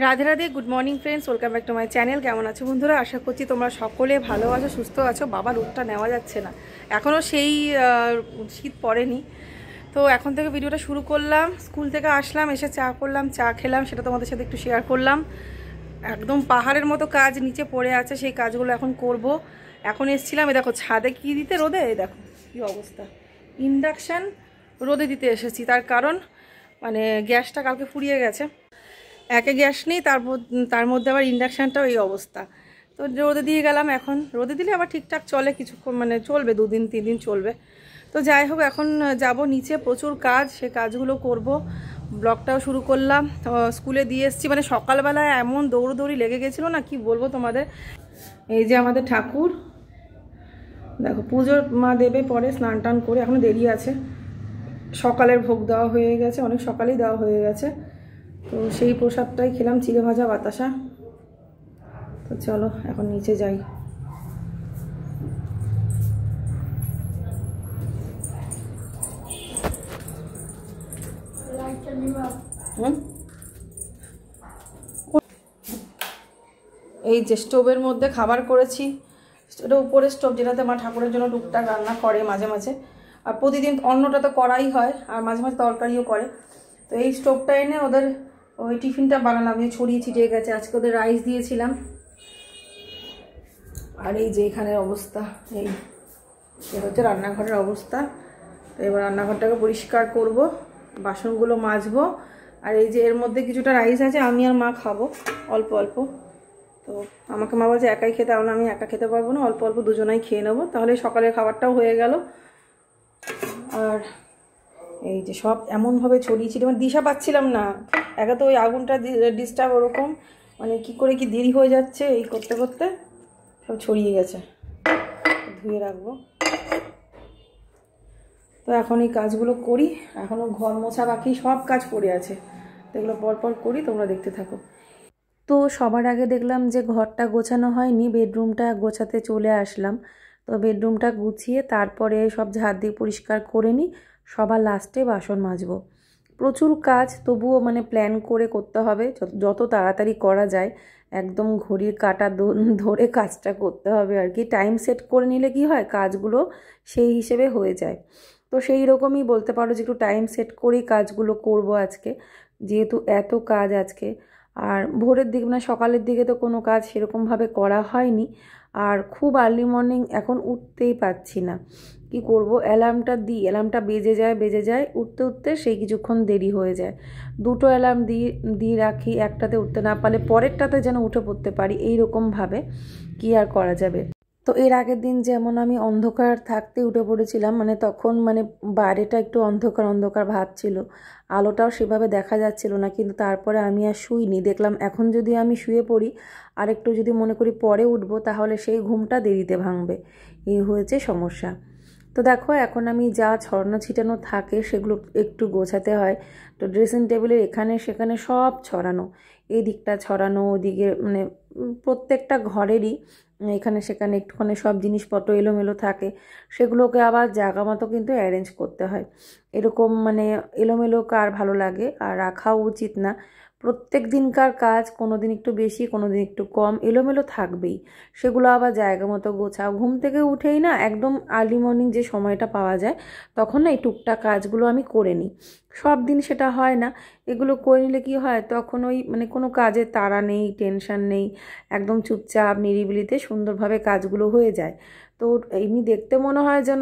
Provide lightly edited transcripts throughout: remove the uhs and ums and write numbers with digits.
Radhe Radhe, good morning friends, welcome back to my channel. কেমন আছো বন্ধুরা? আশা করছি তোমরা সকলে ভালো আছো, সুস্থ আছো। বাবা রোগটা নেওয়া যাচ্ছে না, এখনও সেই শীত পড়েনি। তো এখন থেকে ভিডিওটা শুরু করলাম। স্কুল থেকে আসলাম, এসে চা করলাম, চা খেলাম, সেটা তোমাদের সাথে একটু শেয়ার করলাম। একদম পাহাড়ের মতো কাজ নিচে পড়ে আছে, সেই কাজগুলো এখন করব। এখন এসেছিলাম, দেখো ছাদে কি দিতে, রোদে, দেখো কী অবস্থা। ইন্ডাকশান রোদে দিতে এসেছি, তার কারণ মানে গ্যাসটা কালকে ফুরিয়ে গেছে। একে গ্যাস নেই, তার মধ্যে আবার ইন্ডাকশানটাও এই অবস্থা। তো রোদে দিয়ে গেলাম। এখন রোদে দিলে আবার ঠিকঠাক চলে, কিছুক্ষণ মানে চলবে, 2-3 দিন চলবে। তো যাই হোক, এখন যাব নিচে, প্রচুর কাজ, সে কাজগুলো করব। ব্লগটাও শুরু করলাম। স্কুলে দিয়ে এসেছি, মানে সকালবেলায় এমন দৌড়দৌড়ি লেগে গেছিলো না, কি বলবো তোমাদের। এই যে আমাদের ঠাকুর, দেখো পুজোর মা দেবে পরে, স্নান টান করে, এখনও দেরি আছে। সকালের ভোগ দেওয়া হয়ে গেছে, অনেক সকালেই দেওয়া হয়ে গেছে। তো সেই প্রসাদটাই খেলাম, চিড়ে ভাজা বাতাসা। তো চলো এখন নিচে যাই। এই যে স্টোভের মধ্যে খাবার করেছি, এটা উপরের স্টোভ, যেটাতে মা ঠাকুরের জন্য টুকটাক রান্না করে মাঝে মাঝে। আর প্রতিদিন অন্নটা তো করাই হয়, আর মাঝে মাঝে তরকারিও করে। তো এই স্টোভটা এনে ওদের ওই টিফিনটা বানালাম, যে ছড়িয়ে ছিটিয়ে গেছে। আজকে ওদের রাইস দিয়েছিলাম। আর এই যে এখানের অবস্থা, এই হচ্ছে রান্নাঘরের অবস্থা। তো এবার রান্নাঘরটাকে পরিষ্কার করব, বাসনগুলো মাজবো। আর এই যে এর মধ্যে কিছুটা রাইস আছে, আমি আর মা খাবো অল্প অল্প। তো আমাকে মা বলছে একাই খেতে, আমি একা খেতে পারবো না, অল্প অল্প দুজনাই খেয়ে নেবো, তাহলে সকালের খাবারটাও হয়ে গেল। আর এই যে সব এমনভাবে ছড়িয়েছি, মানে দিশা পাচ্ছিলাম না। একা তো ওই আগুনটা ডিস্টার্ব, ওরকম মানে কি করে কি দেরি হয়ে যাচ্ছে, এই করতে করতে সব ছড়িয়ে গেছে। ধুয়ে রাখবো। তো এখন এই কাজগুলো করি, এখনও ঘর মোছা বাকি, সব কাজ পড়ে আছে। তো এগুলো পরপর করি, তোমরা দেখতে থাকো। তো সবার আগে দেখলাম যে ঘরটা গোছানো হয়নি, বেডরুমটা গোছাতে চলে আসলাম। তো বেডরুমটা গুছিয়ে তারপরে সব ঝাড় দিয়ে পরিষ্কার করে নিই, সবার লাস্টে বাসন মাজবো। প্রচুর কাজ, তবুও মানে প্ল্যান করে করতে হবে, যত তাড়াতাড়ি করা যায়। একদম ঘড়ির কাঁটা ধরে কাজটা করতে হবে আর কি। টাইম সেট করে নিলে কি হয়, কাজগুলো সেই হিসেবে হয়ে যায়। তো সেই রকমই বলতে পারো যে একটু টাইম সেট করেই কাজগুলো করব আজকে, যেহেতু এত কাজ আজকে। আর ভোরের দিকে মানে সকালের দিকে তো কোনো কাজ সেরকমভাবে করা হয়নি। আর খুব আর্লি মর্নিং এখন উঠতেই পারছি না, কি করব। অ্যালার্মটা দিই, অ্যালার্মটা বেজে যায়, উঠতে উঠতে সেই কিছুক্ষণ দেরি হয়ে যায়। দুটো অ্যালার্ম দিয়ে রাখি, একটাতে উঠতে না পারলে পরেরটাতে যেন উঠে পড়তে পারি, এই রকমভাবে কি আর করা যাবে। তো এর আগের দিন যেমন আমি অন্ধকার থাকতে উঠে পড়েছিলাম, মানে তখন মানে বাইরেটা একটু অন্ধকার অন্ধকার ভাব ছিল, আলোটাও সেভাবে দেখা যাচ্ছিল না। কিন্তু তারপরে আমি আর শুইনি, দেখলাম এখন যদি আমি শুয়ে পড়ি আর একটু যদি মনে করি পরে উঠবো, তাহলে সেই ঘুমটা দেরিতে ভাঙবে, এই হয়েছে সমস্যা। তো দেখো এখন আমি যা ছড়ানো ছিটানো থাকে সেগুলো একটু গোছাতে হয়। তো ড্রেসিং টেবিলের এখানে সেখানে সব ছড়ানো, এই দিকটা ছড়ানো, ওদিকে মানে প্রত্যেকটা ঘরেরই এখানে সেখানে একটুখানি সব জিনিসপত্র এলোমেলো থাকে, সেগুলোকে আবার জায়গা মতো কিন্তু অ্যারেঞ্জ করতে হয়। এরকম মানে এলোমেলো কার ভালো লাগে, আর রাখাও উচিত না। প্রত্যেক দিনকার কাজ কোনো দিন একটু বেশি, কোনো দিন একটু কম, এলোমেলো থাকবেই। সেগুলো আবার জায়গা মতো গোছাও। ঘুম থেকে উঠেই না একদম আর্লি মর্নিং যে সময়টা পাওয়া যায়, তখন না এই টুকটাক কাজগুলো আমি করে নিই। সব দিন সেটা হয় না। এগুলো করে নিলে কি হয়, তখন ওই মানে কোনো কাজের তাড়া নেই, টেনশন নেই, একদম চুপচাপ নিরিবিলিতে সুন্দরভাবে কাজগুলো হয়ে যায়। তো এমনি দেখতে মনে হয় যেন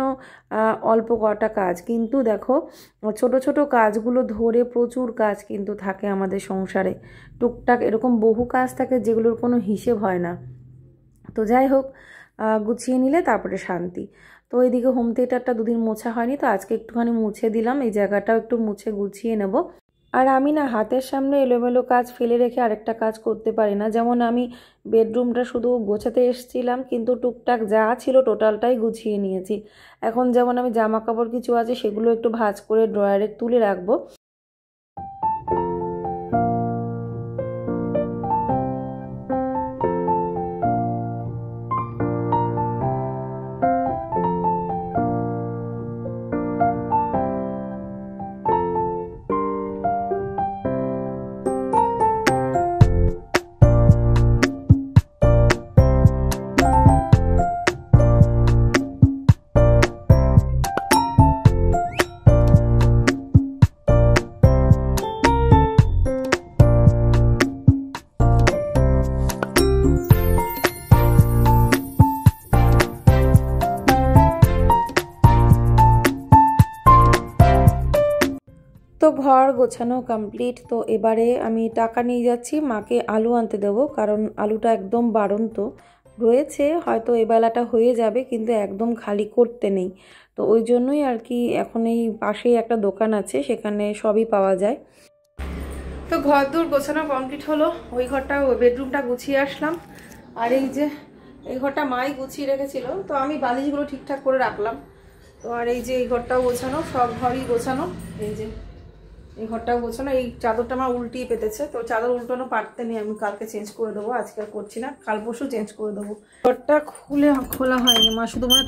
অল্প কটা কাজ, কিন্তু দেখো ছোট ছোট কাজগুলো ধরে প্রচুর কাজ কিন্তু থাকে আমাদের সংসারে। টুকটাক এরকম বহু কাজ থাকে যেগুলোর কোনো হিসেব হয় না। তো যাই হোক, গুছিয়ে নিলে তারপরে শান্তি। তো এইদিকে হোম থিয়েটারটা দুদিন মোছা হয়নি, তো আজকে একটুখানি মুছে দিলাম, এই জায়গাটাও একটু মুছে গুছিয়ে নেব। আর আমি না হাতের সামনে এলোমেলো কাজ ফেলে রেখে আরেকটা কাজ করতে পারি না। যেমন আমি বেডরুমটা শুধু গোছাতে এসেছিলাম, কিন্তু টুকটাক যা ছিল টোটালটাই গুছিয়ে নিয়েছি। এখন যেমন আমি জামা কাপড় কিছু আছে সেগুলো একটু ভাঁজ করে ড্রয়ারে তুলে রাখবো। ঘর গোছানো কমপ্লিট। তো এবারে আমি টাকা নিয়ে যাচ্ছি, মাকে আলু আনতে দেবো, কারণ আলুটা একদম বাড়ন্ত রয়েছে, হয়তো এবেলাটা হয়ে যাবে, কিন্তু একদম খালি করতে নেই। তো ওই জন্যই আর কি এখন এই পাশেই একটা দোকান আছে, সেখানে সবই পাওয়া যায়। তো ঘর দূর গোছানো কমপ্লিট হলো, ওই ঘরটা বেডরুমটা গুছিয়ে আসলাম। আর এই যে এই ঘরটা মাই গুছিয়ে রেখেছিল, তো আমি বালিশগুলো ঠিকঠাক করে রাখলাম। তো আর এই যে এই ঘরটাও গোছানো, সব ঘরই গোছানো। এই যে এই ঘরটাও গোছানো, এই চাদরটা আমার উল্টিয়ে পেতেছে, তো চাদর উল্টানো পারতে নেই, আমি কালকে চেঞ্জ করে দেবো, আজকে আর করছি না, কাল পরশু চেঞ্জ করে দেবো। ঘরটা খোলা হয়নি, মা শুধু মানে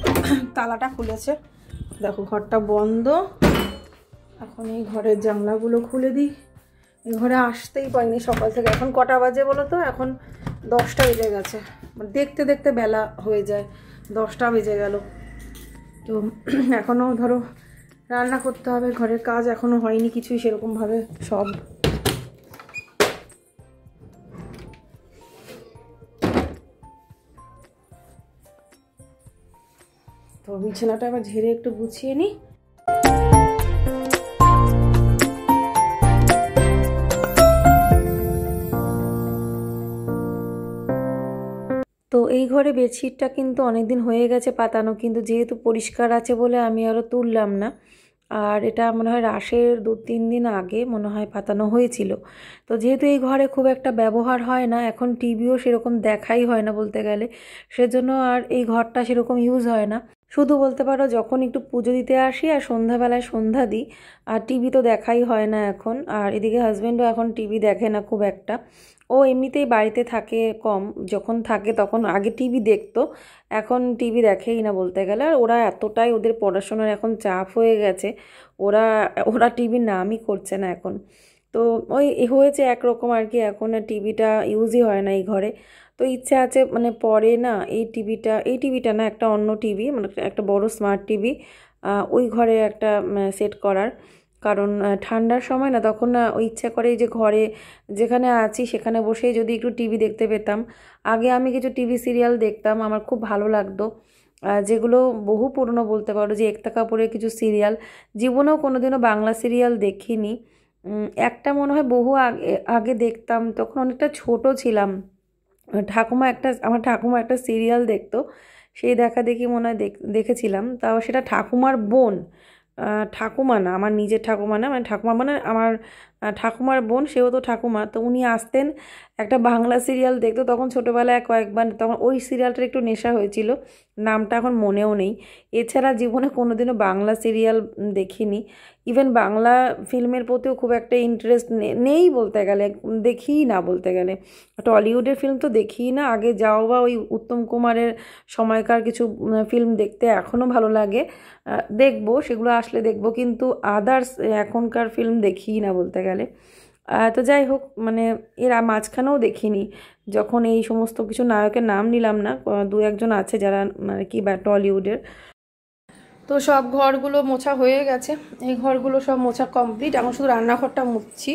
তালাটা খুলেছে। দেখো ঘরটা বন্ধ। এখন এই ঘরের জানলাগুলো খুলে দিই। এই ঘরে আসতেই পারিনি সকাল থেকে। এখন কটা বাজে বলো তো? এখন 10টা বেজে গেছে, দেখতে দেখতে বেলা হয়ে যায়, 10টা বেজে গেল। তো এখনও ধরো রান্না করতে হবে, ঘরের কাজ এখনও হয়নি কিছুই সেরকমভাবে সব। তো বিছানাটা আবার ঝেড়ে একটু গুছিয়ে নিই। তো এই ঘরে বেডশিটটা কিন্তু অনেকদিন হয়ে গেছে পাতানো, কিন্তু যেহেতু পরিষ্কার আছে বলে আমি আরও তুললাম না। আর এটা মনে হয় রাশের 2-3 দিন আগে মনে হয় পাতানো হয়েছিল। তো যেহেতু এই ঘরে খুব একটা ব্যবহার হয় না, এখন টিভিও সেরকম দেখাই হয় না বলতে গেলে, সেজন্য আর এই ঘরটা সেরকম ইউজ হয় না। শুধু বলতে পারো যখন একটু পুজো দিতে আসি আর সন্ধ্যাবেলায় সন্ধ্যা দিই, আর টিভি তো দেখাই হয় না এখন। আর এদিকে হাজব্যান্ডও এখন টিভি দেখে না খুব একটা, ও এমনিতেই বাড়িতে থাকে কম, যখন থাকে তখন আগে টিভি দেখতো, এখন টিভি দেখেই না বলতে গেলে। আর ওরা এতটাই, ওদের পড়াশোনার এখন চাপ হয়ে গেছে, ওরা ওরা টিভির নামই করছে না এখন। তো ওই হয়েছে একরকম আর কি, এখন টিভিটা ইউজই হয় না এই ঘরে। তো ইচ্ছা আছে মানে পরে না এই টিভিটা না, একটা অন্য টিভি, মানে একটা বড় স্মার্ট টিভি ওই ঘরে একটা সেট করার। কারণ ঠান্ডার সময় না, তখন না ওই ইচ্ছা করে যে ঘরে যেখানে আছি সেখানে বসেই যদি একটু টিভি দেখতে পেতাম। আগে আমি কিছু টিভি সিরিয়াল দেখতাম, আমার খুব ভালো লাগতো, যেগুলো বহু পুরনো বলতে পারো, যে একতা কাপুরের কিছু সিরিয়াল। জীবনেও কোনোদিনও বাংলা সিরিয়াল দেখিনি। একটা মনে হয় বহু আগে আগে দেখতাম, তখন অনেকটা ছোট ছিলাম। আমার ঠাকুমা একটা সিরিয়াল দেখতো, সেই দেখা দেখি মনে হয় দেখেছিলাম, তাও সেটা ঠাকুমার বোন, ঠাকুমা না, আমার নিজের ঠাকুমা না, মানে ঠাকুমা মানে আমার ঠাকুমার বোন, সেও তো ঠাকুমা। তো উনি আসতেন, একটা বাংলা সিরিয়াল দেখতো, তখন ছোটোবেলায় কয়েকবার, তখন ওই সিরিয়ালটার একটু নেশা হয়েছিল, নামটা এখন মনেও নেই। এছাড়া জীবনে কোনোদিনও বাংলা সিরিয়াল দেখিনি। ইভেন বাংলা ফিল্মের প্রতিও খুব একটা ইন্টারেস্ট নেই বলতে গেলে, দেখিই না বলতে গেলে। টলিউডের ফিল্ম তো দেখিই না, আগে যাও বা ওই উত্তম কুমারের সময়কার কিছু ফিল্ম দেখতে এখনও ভালো লাগে, দেখবো, সেগুলো আসলে দেখবো, কিন্তু আদার্স এখনকার ফিল্ম দেখিই না বলতে গেলে। তো যাই হোক, মানে এর মাঝখানেও দেখিনি, যখন এই সমস্ত কিছু নায়কের নাম নিলাম না, 2-1জন আছে যারা মানে কি বা টলিউডের। তো সব ঘরগুলো মোছা হয়ে গেছে, এই ঘরগুলো সব মোছা কমপ্লিট, এখন শুধু রান্নাঘরটা মুছছি।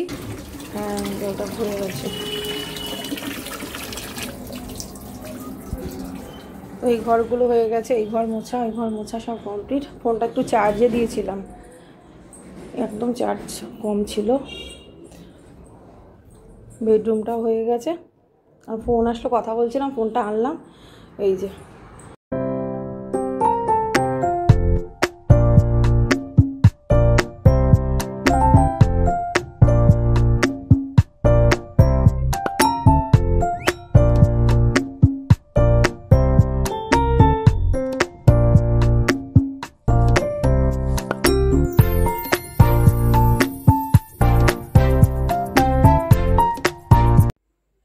হ্যাঁ, ওটা ভরে গেছে। তো এই ঘরগুলো হয়ে গেছে, এই ঘর মোছা, ওই ঘর মোছা সব কমপ্লিট। ফোনটা একটু চার্জে দিয়েছিলাম, একদম চার্জ কম ছিল। বেডরুমটাও হয়ে গেছে, আর ফোন আসলো, কথা বলছিলাম, ফোনটা আনলাম, এই যে।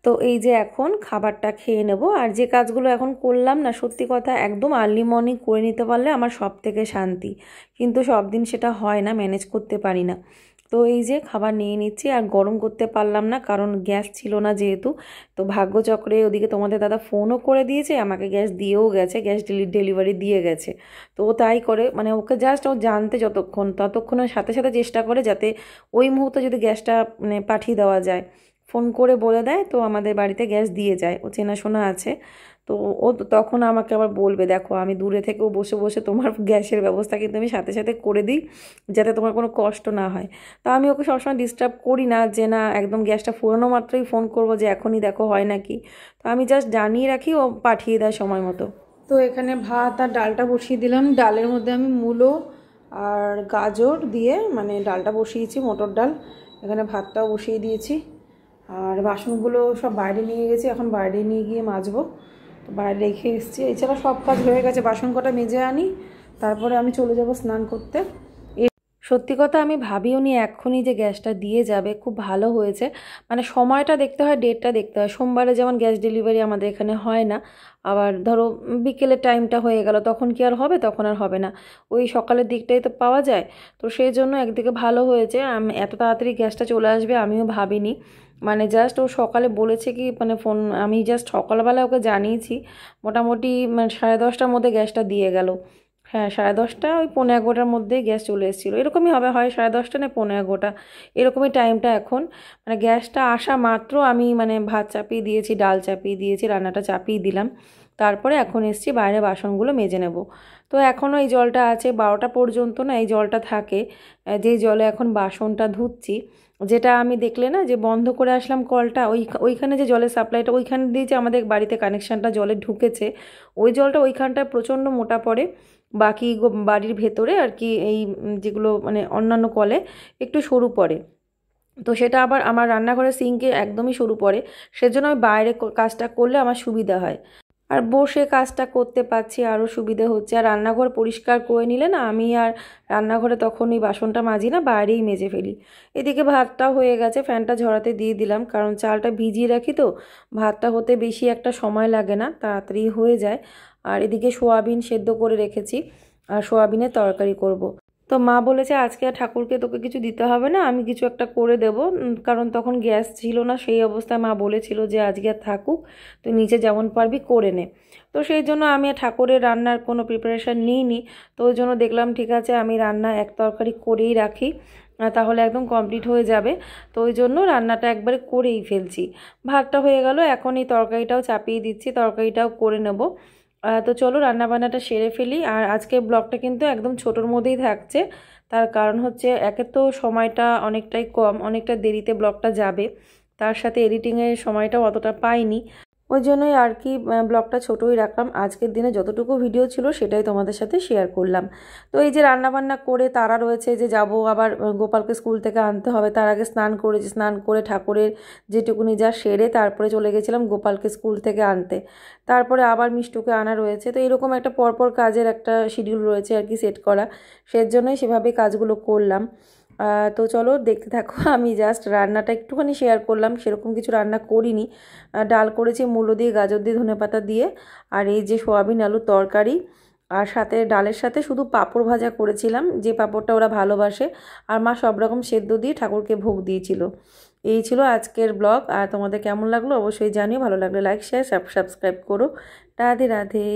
তো এই যে এখন খাবারটা খেয়ে নেব। আর যে কাজগুলো এখন করলাম না, সত্যি কথা একদম আর্লি মর্নিং করে নিতে পারলে আমার সব থেকে শান্তি, কিন্তু সব দিন সেটা হয় না, ম্যানেজ করতে পারি না। তো এই যে খাবার নিয়ে নিচ্ছি, আর গরম করতে পারলাম না কারণ গ্যাস ছিল না যেহেতু। তো ভাগ্যচক্রে ওদিকে তোমাদের দাদা ফোনও করে দিয়েছে, আমাকে গ্যাস দিয়েও গেছে, গ্যাস ডেলিভারি দিয়ে গেছে। তো ও তাই করে, মানে ওকে জাস্ট ও জানতে ততক্ষণের সাথে সাথে চেষ্টা করে যাতে ওই মুহূর্তে যদি গ্যাসটা মানে পাঠিয়ে দেওয়া যায়, ফোন করে বলে দেয়, তো আমাদের বাড়িতে গ্যাস দিয়ে যায়, ও চেনাশোনা আছে। তো ও তখন আমাকে আবার বলবে, দেখো আমি দূরে থেকেও বসে বসে তোমার গ্যাসের ব্যবস্থা কিন্তু আমি সাথে সাথে করে দিই, যাতে তোমার কোনো কষ্ট না হয়। তা আমি ওকে সবসময় ডিস্টার্ব করি না, যে না একদম গ্যাসটা ফুরানো মাত্রই ফোন করব যে এখনই দেখো হয় নাকি। তো আমি জাস্ট জানিয়ে রাখি, ও পাঠিয়ে দেয় সময় মতো। তো এখানে ভাত আর ডালটা বসিয়ে দিলাম। ডালের মধ্যে আমি মূলো আর গাজর দিয়ে মানে ডালটা বসিয়েছি, মটর ডাল। এখানে ভাতটাও বসিয়ে দিয়েছি। আর বাসনগুলো সব বাইরে নিয়ে গেছি, এখন বাইরে নিয়ে গিয়ে মাজবো। তো বাইরে রেখে এসেছি। এছাড়া সব কাজ হয়ে গেছে, বাসন কটা মেজে আনি, তারপরে আমি চলে যাব স্নান করতে। সত্যি কথা আমি ভাবিও নি এক্ষুনি যে গ্যাসটা দিয়ে যাবে, খুব ভালো হয়েছে। মানে সময়টা দেখতে হয়, ডেটটা দেখতে হয়। সোমবারে যেমন গ্যাস ডেলিভারি আমাদের এখানে হয় না, আবার ধরো বিকেলের টাইমটা হয়ে গেল, তখন কি আর হবে? তখন আর হবে না, ওই সকালের দিকটাই তো পাওয়া যায়। তো সেই জন্য একদিকে ভালো হয়েছে, আমি এত তাড়াতাড়ি গ্যাসটা চলে আসবে আমিও ভাবিনি। মানে জাস্ট ও সকালে বলেছে কি, মানে ফোন আমি জাস্ট সকালবেলা ওকে জানিয়েছি, মোটামুটি মানে 10:30টার মধ্যে গ্যাসটা দিয়ে গেল। হ্যাঁ 10:30, ওই 11:45টার মধ্যেই গ্যাস চলে এসেছিলো, এরকমই হবে, হয় 10:30 না 11:45, এরকমই টাইমটা এখন। মানে গ্যাসটা আসা মাত্র আমি মানে ভাত চাপিয়ে দিয়েছি, ডাল চাপিয়ে দিয়েছি, রান্নাটা চাপিয়ে দিলাম। তারপরে এখন এসছি বাইরে বাসনগুলো মেজে নেব। তো এখনও এই জলটা আছে, 12টা পর্যন্ত না এই জলটা থাকে, যেই জলে এখন বাসনটা ধুচ্ছি। যেটা আমি দেখলে না যে বন্ধ করে আসলাম কলটা, ওইখানে যে জলের সাপ্লাইটা ওইখানে দিয়ে যে আমাদের বাড়িতে কানেকশানটা জলে ঢুকেছে, ওই জলটা ওইখানটায় প্রচণ্ড মোটা পড়ে। বাকি বাড়ির ভেতরে আর কি এই যেগুলো মানে অন্যান্য কলে একটু সরু পড়ে। তো সেটা আবার আমার রান্নাঘরের সিঙ্কে একদমই সরু পড়ে, সেজন্য আমি বাইরে কাজটা করলে আমার সুবিধা হয়, আর বসে কাজটা করতে পারছি, আরও সুবিধে হচ্ছে। আর রান্নাঘর পরিষ্কার করে নিলে না আমি আর রান্নাঘরে তখন ওই বাসনটা মাজি না, বাইরেই মেজে ফেলি। এদিকে ভাতটাও হয়ে গেছে, ফ্যানটা ঝরাতে দিয়ে দিলাম, কারণ চালটা ভিজিয়ে রাখি তো ভাতটা হতে বেশি একটা সময় লাগে না, তাড়াতাড়ি হয়ে যায়। আর এদিকে সোয়াবিন সেদ্ধ করে রেখেছি, আর সোয়াবিনের তরকারি করব। তো মা বলেছে আজকে আর ঠাকুরকে তোকে কিছু দিতে হবে না, আমি কিছু একটা করে দেবো, কারণ তখন গ্যাস ছিল না, সেই অবস্থায় মা বলেছিল যে আজকে আর থাকুক, তুই নিচে যেমন পারবি করে নে। তো সেই জন্য আমি আর ঠাকুরের রান্নার কোনো প্রিপারেশান নিইনি। তো ওই জন্য দেখলাম ঠিক আছে আমি রান্না এক তরকারি করেই রাখি, তাহলে একদম কমপ্লিট হয়ে যাবে। তো ওই জন্য রান্নাটা একবারে করেই ফেলছি। ভাতটা হয়ে গেল, এখন এই তরকারিটাও চাপিয়ে দিচ্ছি, তরকারিটাও করে নেব। তো চলো রান্নাবান্নাটা সেরে ফেলি। আর আজকের ব্লগটা কিন্তু একদম ছোটোর মধ্যেই থাকছে, তার কারণ হচ্ছে একে তো সময়টা অনেকটাই কম, অনেকটা দেরিতে ব্লগটা যাবে, তার সাথে এডিটিংয়ের সময়টাও অতটা পাইনি, ওই জন্যই আর কি ব্লগটা ছোটোই রাখলাম। আজকের দিনে যতটুকু ভিডিও ছিল সেটাই তোমাদের সাথে শেয়ার করলাম। তো এই যে রান্নাবান্না করে তারা রয়েছে যে যাব আবার গোপালকে স্কুল থেকে আনতে হবে, তার আগে স্নান করেছি, স্নান করে ঠাকুরের যেটুকুনি যা সেরে তারপরে চলে গেছিলাম গোপালকে স্কুল থেকে আনতে, তারপরে আবার মিষ্টুকে আনা রয়েছে। তো এরকম একটা পরপর কাজের একটা শিডিউল রয়েছে আর কি সেট করা, সেজন্যই সেভাবে কাজগুলো করলাম। তো চলো দেখতে থাকো। আমি জাস্ট রান্নাটা একটুখানি শেয়ার করলাম, সেরকম কিছু রান্না করিনি। ডাল করেছি মূলো দিয়ে, গাজর দিয়ে, ধনেপাতা দিয়ে, আর এই যে সোয়াবিন আলুর তরকারি, আর সাথে ডালের সাথে শুধু পাঁপড় ভাজা করেছিলাম, যে পাঁপড়টা ওরা ভালোবাসে। আর মা সব রকম সেদ্ধ দিয়ে ঠাকুরকে ভোগ দিয়েছিল। এই ছিল আজকের ব্লগ। আর তোমাদের কেমন লাগলো অবশ্যই জানিও, ভালো লাগলে লাইক শেয়ার সাবস্ক্রাইব করো। রাধে রাধে।